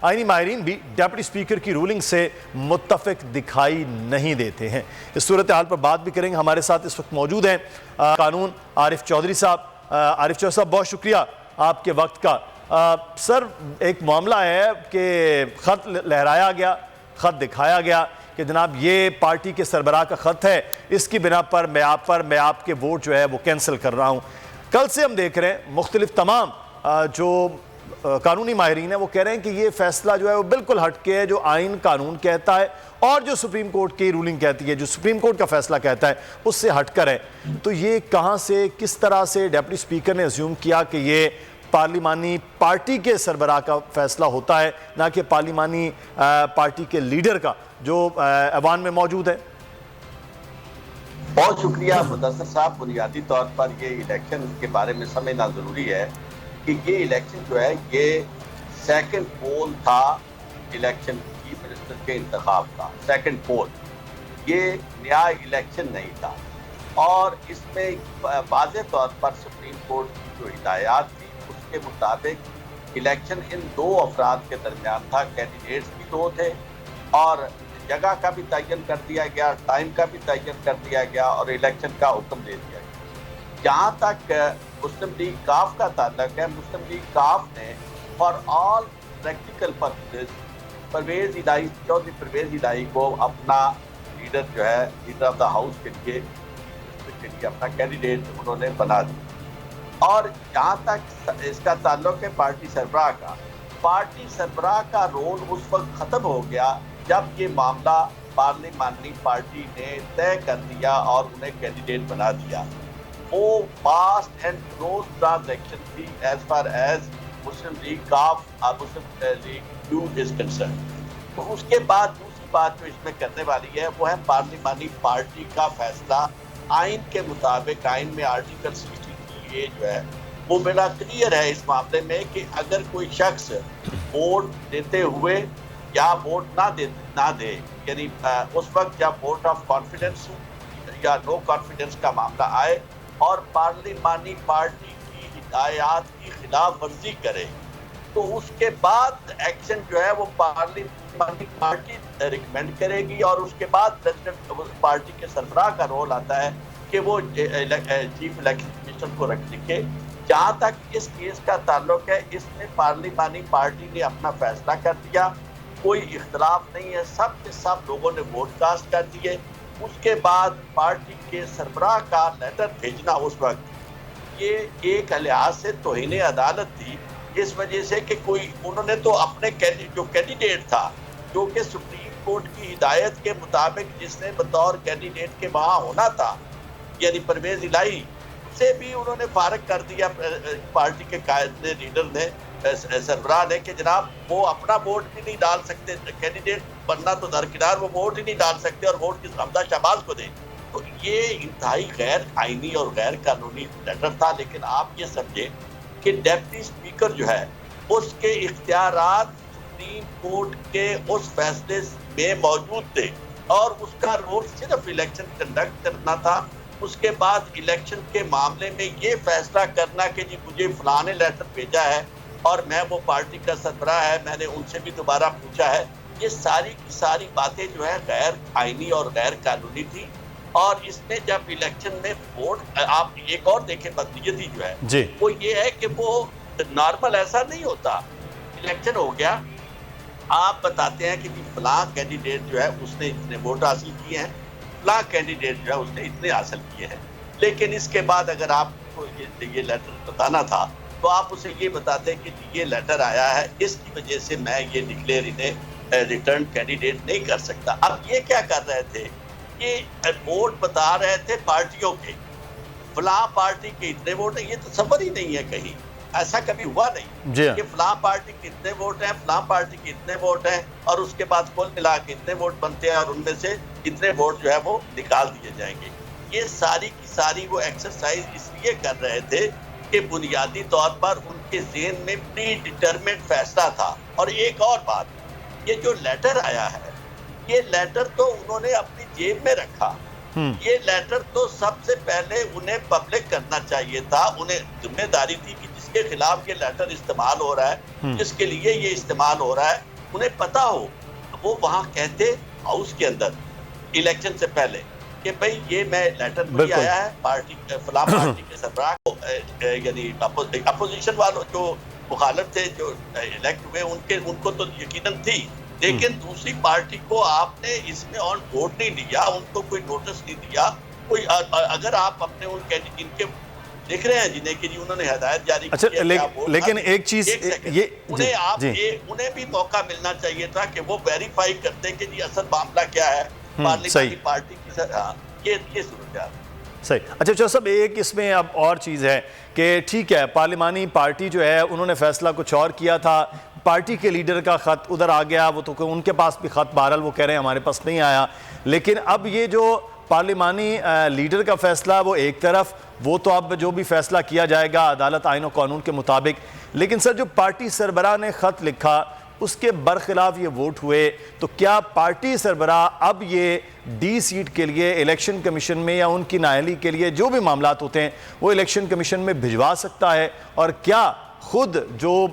آئینی ماہرین بھی ڈیپٹی اسپیکر کی رولنگ سے متفق دکھائی نہیں دیتے ہیں۔ اس صورتحال پر بات بھی کریں گے۔ ہمارے ساتھ اس وقت موجود ہیں قانون عارف چودھری صاحب۔ عارف چودھری صاحب بہت شکریہ آپ کے وقت کا۔ سر ایک معاملہ ہے کہ خط لہرایا گیا، خط دکھایا گیا کہ جناب یہ پارٹی کے سربراہ کا خط ہے، اس کی بنا پر میں آپ کے ووٹ جو ہے وہ کینسل کر رہا ہوں۔ کل سے ہم دیکھ رہے ہیں مختلف تمام جو قانونی ماہرین ہیں وہ کہہ رہے ہیں کہ یہ فیصلہ جو ہے وہ بالکل ہٹ کے ہے جو آئین قانون کہتا ہے اور جو سپریم کورٹ کی رولنگ کہتی ہے، جو سپریم کورٹ کا فیصلہ کہتا ہے اس سے ہٹ کر ہے۔ تو یہ کہاں سے کس طرح سے ڈیپٹی اسپیکر نے اسیوم کیا کہ یہ پارلیمانی پارٹی کے سربراہ کا فیصلہ ہوتا ہے نہ کہ پارلیمانی پارٹی کے لیڈر کا جو ایوان میں موجود ہے؟ بہت شکریہ مدثر صاحب۔ بنیادی طور پر یہ الیکشن کے بارے میں سمجھنا ضروری ہے کہ یہ الیکشن جو ہے یہ سیکنڈ پول تھا الیکشن چیف منسٹر کے انتخاب کا، سیکنڈ پول، یہ نیا الیکشن نہیں تھا۔ اور اس میں واضح طور پر سپریم کورٹ کی جو ہدایات تھی اس کے مطابق الیکشن ان دو افراد کے درمیان تھا، کینڈیڈیٹس بھی دو تھے اور جگہ کا بھی تعین کر دیا گیا، ٹائم کا بھی تعین کر دیا گیا اور الیکشن کا حکم دے دیا گیا۔ جہاں تک مسلم لیگ کاف کا تعلق ہے، مسلم لیگ کاف نے for all practical purposes Chaudhry Pervaiz Elahi کو اپنا لیڈر جو ہے لیڈر آف دا ہاؤس کے لیے اپنا کینڈیڈیٹ انہوں نے بنا دیا۔ اور جہاں تک اس کا تعلق ہے پارٹی سربراہ کا رول اس وقت ختم ہو گیا جب یہ معاملہ پارلیمانی پارٹی نے طے کر دیا اور انہیں کینڈیڈیٹ بنا دیا۔ وہ فاسٹ اینڈ کلوز ٹرانزیکشن تھی as far as Muslim League کاف اور مسلم لیگ یو از کنسرن۔ تو اس کے بعد دوسری بات جو اس میں کرنے والی ہے وہ ہے پارلیمانی پارٹی کا فیصلہ آئین کے مطابق۔ آئین میں آرٹیکل 63 جو ہے وہ بڑا کلیئر ہے اس معاملے میں کہ اگر کوئی شخص ووٹ دیتے ہوئے یا ووٹ نہ دے، یعنی اس وقت جب ووٹ آف کانفیڈنس یا نو کانفیڈنس کا معاملہ آئے اور پارلیمانی پارٹی کی ہدایات کی خلاف ورزی کرے تو اس کے بعد ایکشن جو ہے وہ پارلیمانی پارٹی ریکمینڈ کرے گی اور اس کے بعد پریزیڈنٹ پارٹی کے سربراہ کا رول آتا ہے کہ وہ چیف الیکشن کمیشن کو لکھے۔ جہاں تک اس کیس کا تعلق ہے اس میں پارلیمانی پارٹی نے اپنا فیصلہ کر دیا، کوئی اختلاف نہیں ہے، سب کے سب لوگوں نے ووٹ کاسٹ کر دیے۔ اس کے بعد پارٹی کے سربراہ کا لیٹر بھیجنا اس وقت یہ ایک لحاظ سے توہین عدالت تھی، اس وجہ سے کہ انہوں نے تو اپنے جو کینڈیڈیٹ تھا جو کہ سپریم کورٹ کی ہدایت کے مطابق جس نے بطور کینڈیڈیٹ کے وہاں ہونا تھا یعنی پرویز الہی، سے بھی انہوں نے فارغ کر دیا پارٹی کے قائد نے، لیڈر نے، سربراہ نے کہ جناب وہ اپنا ووٹ بھی نہیں ڈال سکتے، کینڈیڈیٹ بننا تو درکنار وہ ووٹ ہی نہیں ڈال سکتے اور ووٹ کس حمزہ شہباز کو دیں۔ تو یہ انتہائی غیر آئینی اور غیر قانونی لیٹر تھا۔ لیکن آپ یہ سمجھیں کہ ڈیپٹی اسپیکر جو ہے اس کے اختیارات سپریم کورٹ کے اس فیصلے میں موجود تھے اور اس کا رول صرف الیکشن کنڈکٹ کرنا تھا۔ اس کے بعد الیکشن کے معاملے میں یہ فیصلہ کرنا کہ جی مجھے فلاں نے لیٹر بھیجا ہے اور میں وہ پارٹی کا سربراہ ہے، میں نے ان سے بھی دوبارہ پوچھا ہے، یہ ساری کی ساری باتیں جو ہے غیر آئینی اور غیر قانونی تھی۔ اور اس میں جب الیکشن میں ووٹ آپ ایک اور دیکھیں بدنیتی جو ہے وہ یہ ہے کہ وہ نارمل ایسا نہیں ہوتا، الیکشن ہو گیا آپ بتاتے ہیں کہ فلاں کینڈیڈیٹ جو ہے اس نے اتنے ووٹ حاصل کیے ہیں، فلاں کینڈیڈیٹ جو ہے اس نے اتنے حاصل کیے ہیں، لیکن اس کے بعد اگر آپ کو یہ لیٹر بتانا تھا تو آپ اسے یہ بتاتے کہ یہ لیٹر آیا ہے اس کی وجہ سے میں یہ ڈکلیئر انہیں ریٹرن کینڈیڈیٹ نہیں کر سکتا۔ اب یہ کیا کر رہے تھے کہ ووٹ بتا رہے تھے پارٹیوں کے، فلاں پارٹی کے اتنے ووٹ ہیں، یہ تصور ہی نہیں ہے کہیں، ایسا کبھی ہوا نہیں کہ فلاں پارٹی کے اتنے ووٹ ہیں، فلاں پارٹی کے اتنے ووٹ ہیں اور اس کے بعد کل ملا کے اتنے ووٹ بنتے ہیں اور ان میں سے اتنے ووٹ جو ہے وہ نکال دیے جائیں گے۔ یہ ساری کی ساری وہ ایکسرسائز اس لیے کر رہے تھے کہ بنیادی طور پر ان کے ذہن میں پری ڈیٹرمنٹ فیصلہ تھا۔ اور ایک اور بات، یہ جو لیٹر آیا ہے یہ لیٹر تو انہوں نے اپنی جیب میں رکھا، یہ لیٹر تو سب سے پہلے انہیں پبلک کرنا چاہیے تھا، انہیں ذمہ داری تھی کہ جس جس کے خلاف یہ لیٹر استعمال ہو رہا ہے، جس کے لیے یہ استعمال ہو رہا ہے، انہیں پتا ہو، وہ وہاں کہتے ہاؤس کے اندر الیکشن سے پہلے کہ بھئی یہ میں لیٹر مجھے آیا ہے پارٹی فلاں پارٹی کے سربراہ کو، یعنی اپوزیشن والوں جو مخالف تھے جو الیکٹ ہوئے ان کو تو یقیناً تھی، لیکن دوسری پارٹی کو آپ نے اس میں آن بورڈ نہیں لیا، ان کو کوئی نوٹس نہیں دیا. کوئی اگر آپ اپنے ان جن کے لکھ رہے ہیں جنہیں کہ انہوں نے ہدایت جاری کی ہے، لیکن ایک چیز انہیں بھی موقع ملنا چاہیے تھا کہ وہ ویریفائی کرتے کہ جی اصل معاملہ کیا ہے پارلیمانی پارٹی کی. یہ صورتحال. صحیح. اچھا چودھری صاحب، ایک اس میں اب اور چیز ہے کہ ٹھیک ہے پارلیمانی پارٹی جو ہے انہوں نے فیصلہ کچھ اور کیا تھا، پارٹی کے لیڈر کا خط ادھر آ گیا، وہ تو ان کے پاس بھی خط بہرحال وہ کہہ رہے ہیں ہمارے پاس نہیں آیا، لیکن اب یہ جو پارلیمانی لیڈر کا فیصلہ وہ ایک طرف، وہ تو اب جو بھی فیصلہ کیا جائے گا عدالت آئین و قانون کے مطابق، لیکن سر جو پارٹی سربراہ نے خط لکھا اس کے برخلاف یہ ووٹ ہوئے، تو کیا پارٹی سربراہ اب یہ ڈی سیٹ کے لیے الیکشن کمیشن میں یا ان کی نااہلی کے لیے جو بھی معاملات ہوتے ہیں وہ الیکشن کمیشن میں بھجوا سکتا ہے؟ اور کیا خود جو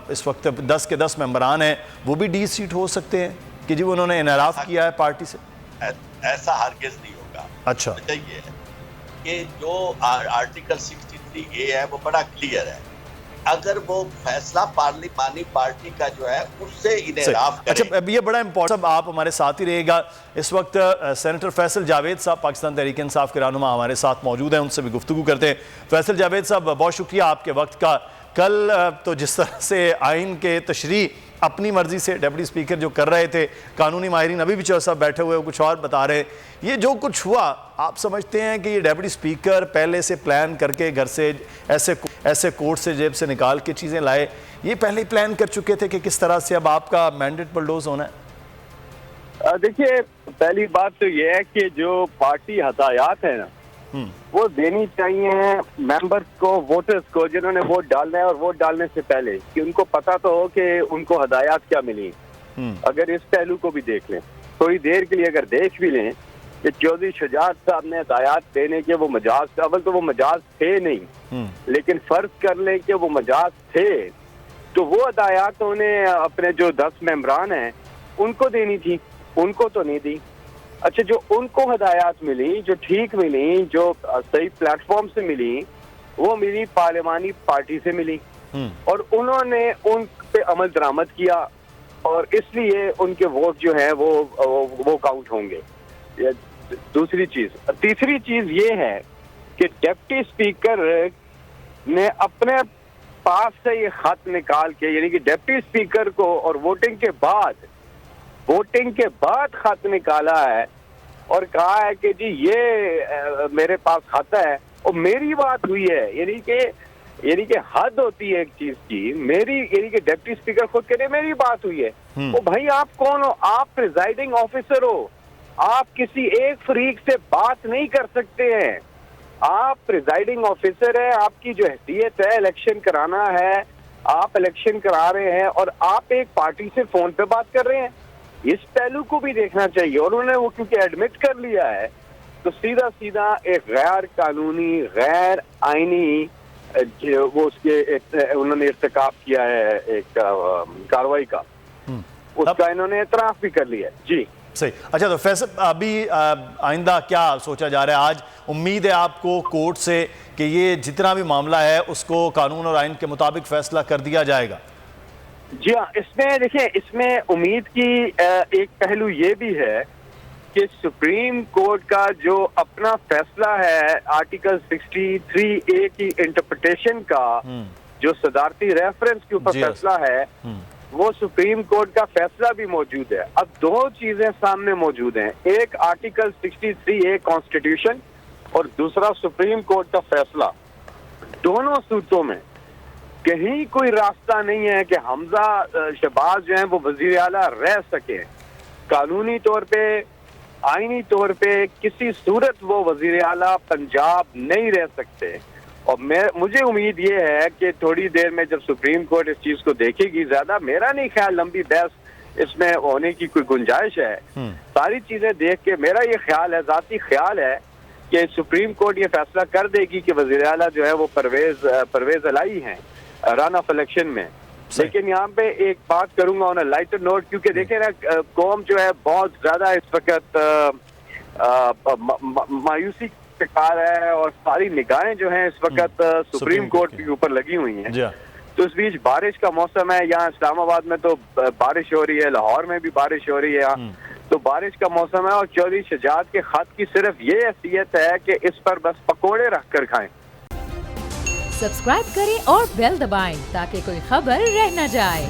اس وقت 10 کے 10 ممبران ہیں وہ بھی ڈی سیٹ ہو سکتے ہیں کہ جی انہوں نے انحراف کیا ہے پارٹی سے؟ ایسا ہرگز نہیں ہوگا. اچھا، یہ ہے کہ جو آرٹیکل 63A ہے وہ بڑا کلیئر ہے، اگر وہ فیصلہ پارلیمانی پارٹی کا جو ہے اس سے انحراف کرے. اچھا اب یہ بڑا امپورٹنٹ، آپ ہمارے ساتھ ہی رہے گا. اس وقت سینیٹر فیصل جاوید صاحب پاکستان تحریک انصاف کے رہنما ہمارے ساتھ موجود ہیں، ان سے بھی گفتگو کرتے ہیں. فیصل جاوید صاحب بہت شکریہ آپ کے وقت کا. کل تو جس طرح سے آئین کے تشریح اپنی مرضی سے ڈیپٹی اسپیکر جو کر رہے تھے، قانونی ماہرین ابھی بھی چودھری صاحب بیٹھے ہوئے کچھ اور بتا رہے ہیں، یہ جو کچھ ہوا آپ سمجھتے ہیں کہ یہ ڈیپٹی اسپیکر پہلے سے پلان کر کے گھر سے ایسے کورٹ سے جیب سے نکال کے چیزیں لائے، یہ پہلے ہی پلان کر چکے تھے کہ کس طرح سے اب آپ کا مینڈیٹ بلڈوز ہونا ہے؟ دیکھیے پہلی بات تو یہ ہے کہ جو پارٹی ہدایات ہیں نا وہ دینی چاہیے ممبرز کو، ووٹرز کو جنہوں نے ووٹ ڈالنا ہے، اور ووٹ ڈالنے سے پہلے کہ ان کو پتا تو ہو کہ ان کو ہدایات کیا ملی. اگر اس پہلو کو بھی دیکھ لیں تھوڑی دیر کے لیے، اگر دیکھ بھی لیں کہ چودھری شجاعت صاحب نے ہدایات دینے کے وہ مجاز، اول تو وہ مجاز تھے نہیں، لیکن فرض کر لیں کہ وہ مجاز تھے تو وہ ہدایات انہیں اپنے جو 10 ممبران ہیں ان کو دینی تھی، ان کو تو نہیں دی. اچھا جو ان کو ہدایات ملی، جو ٹھیک ملی، جو صحیح پلیٹ فارم سے ملی، وہ ملی پارلیمانی پارٹی سے ملی، اور انہوں نے ان پہ عمل درآمد کیا، اور اس لیے ان کے ووٹ جو ہیں وہ کاؤنٹ ہوں گے. دوسری چیز. تیسری چیز یہ ہے کہ ڈپٹی اسپیکر نے اپنے پاس سے یہ خط نکال کے، یعنی کہ ڈپٹی اسپیکر کو، اور ووٹنگ کے بعد خط نکالا ہے اور کہا ہے کہ جی یہ میرے پاس خط ہے اور میری بات ہوئی ہے. یعنی کہ حد ہوتی ہے ایک چیز کی، میری، یعنی کہ ڈپٹی اسپیکر خود کہتے ہیں میری بات ہوئی ہے. وہ بھائی آپ کون ہو؟ آپ پریزائڈنگ آفیسر ہو، آپ کسی ایک فریق سے بات نہیں کر سکتے ہیں. آپ پریزائڈنگ آفیسر ہے، آپ کی جو حیثیت ہے الیکشن کرانا ہے، آپ الیکشن کرا رہے ہیں اور آپ ایک پارٹی سے فون پہ بات کر رہے ہیں. اس پہلو کو بھی دیکھنا چاہیے. اور انہوں نے وہ کیونکہ ایڈمٹ کر لیا ہے تو سیدھا ایک غیر قانونی، غیر آئینی وہ اس کے انہوں نے ارتکاب کیا ہے ایک کاروائی کا، اس کا انہوں نے اعتراف بھی کر لیا ہے. جی صحیح. اچھا تو فیصل ابھی آئندہ کیا سوچا جا رہا ہے؟ آج امید ہے آپ کو کورٹ سے کہ یہ جتنا بھی معاملہ ہے اس کو قانون اور آئین کے مطابق فیصلہ کر دیا جائے گا؟ جی ہاں، اس میں دیکھیں، اس میں امید کی ایک پہلو یہ بھی ہے کہ سپریم کورٹ کا جو اپنا فیصلہ ہے آرٹیکل 63A کی انٹرپریٹیشن کا، جو صدارتی ریفرنس کے اوپر فیصلہ ہے، وہ سپریم کورٹ کا فیصلہ بھی موجود ہے. اب دو چیزیں سامنے موجود ہیں، ایک آرٹیکل 63A کانسٹیٹیوشن اور دوسرا سپریم کورٹ کا فیصلہ. دونوں صورتوں میں کہیں کوئی راستہ نہیں ہے کہ حمزہ شہباز جو ہیں وہ وزیر اعلیٰ رہ سکیں. قانونی طور پہ، آئینی طور پہ کسی صورت وہ وزیر اعلیٰ پنجاب نہیں رہ سکتے. اور مجھے امید یہ ہے کہ تھوڑی دیر میں جب سپریم کورٹ اس چیز کو دیکھے گی، زیادہ میرا نہیں خیال لمبی بحث اس میں ہونے کی کوئی گنجائش ہے. ساری چیزیں دیکھ کے میرا یہ خیال ہے، ذاتی خیال ہے، کہ سپریم کورٹ یہ فیصلہ کر دے گی کہ وزیر اعلیٰ جو ہے وہ پرویز الہی ہیں. رن آف الیکشن میں. لیکن یہاں پہ ایک بات کروں گا آن اے لائٹر نوٹ, کیونکہ دیکھیں نا قوم جو ہے بہت زیادہ اس وقت مایوسی کا شکار ہے, اور ساری نگاہیں جو ہیں اس وقت سپریم کورٹ کے اوپر لگی ہوئی ہیں. تو اس بیچ بارش کا موسم ہے, یہاں اسلام آباد میں تو بارش ہو رہی ہے, لاہور میں بھی بارش ہو رہی ہے, تو بارش کا موسم ہے, اور چودھری شجاعت کے خط کی صرف یہ حیثیت ہے کہ اس پر بس پکوڑے رکھ کر کھائیں. سبسکرائب کریں اور بیل دبائیں تاکہ کوئی خبر رہ نہ جائے.